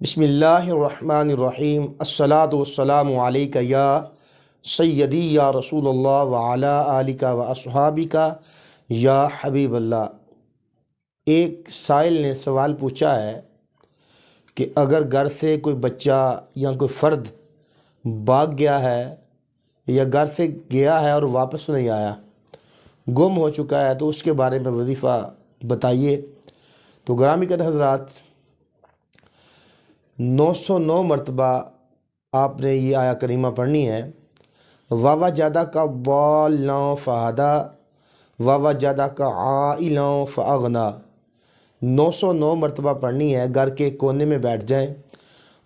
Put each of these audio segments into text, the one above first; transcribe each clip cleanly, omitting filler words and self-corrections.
بسم اللہ الرحمن الرحیم الصلاۃ والسلام علیک یا سیدی یا رسول اللہ وعلی آلک و اصحابک یا حبیب اللہ۔ ایک سائل نے سوال پوچھا ہے کہ اگر گھر سے کوئی بچہ یا کوئی فرد بھاگ گیا ہے یا گھر سے گیا ہے اور واپس نہیں آیا، گم ہو چکا ہے، تو اس کے بارے میں وظیفہ بتائیے۔ تو گرامی قدر حضرات، 909 مرتبہ آپ نے یہ آیہ کریمہ پڑھنی ہے۔ وَوَجَدَكَ ضَالًّا فَهَدَىٰ وَوَجَدَكَ عَائِلًا فَأَغْنَىٰ۔ 909 مرتبہ پڑھنی ہے، گھر کے کونے میں بیٹھ جائیں،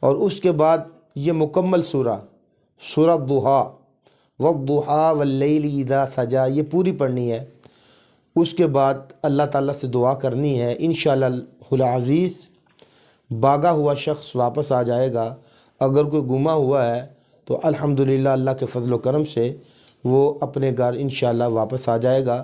اور اس کے بعد یہ مکمل سورہ ضحیٰ وَالضُّحَىٰ وَاللَّيْلِ إِذَا سَجَىٰ یہ پوری پڑھنی ہے۔ اس کے بعد اللہ تعالیٰ سے دعا کرنی ہے، انشاءاللہ العزیز بھاگا ہوا شخص واپس آ جائے گا۔ اگر کوئی گما ہوا ہے تو الحمدللہ اللہ کے فضل و کرم سے وہ اپنے گھر انشاءاللہ واپس آ جائے گا۔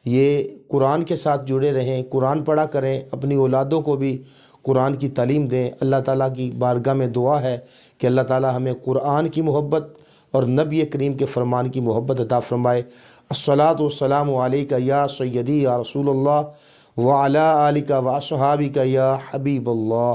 یہ قرآن کے ساتھ جڑے رہیں، قرآن پڑھا کریں، اپنی اولادوں کو بھی قرآن کی تعلیم دیں۔ اللہ تعالیٰ کی بارگاہ میں دعا ہے کہ اللہ تعالیٰ ہمیں قرآن کی محبت اور نبی کریم کے فرمان کی محبت عطا فرمائے۔ الصلاۃ والسلام علیک یا سیدی یا رسول اللہ وعلی آلک و اصحابک یا حبیب اللہ۔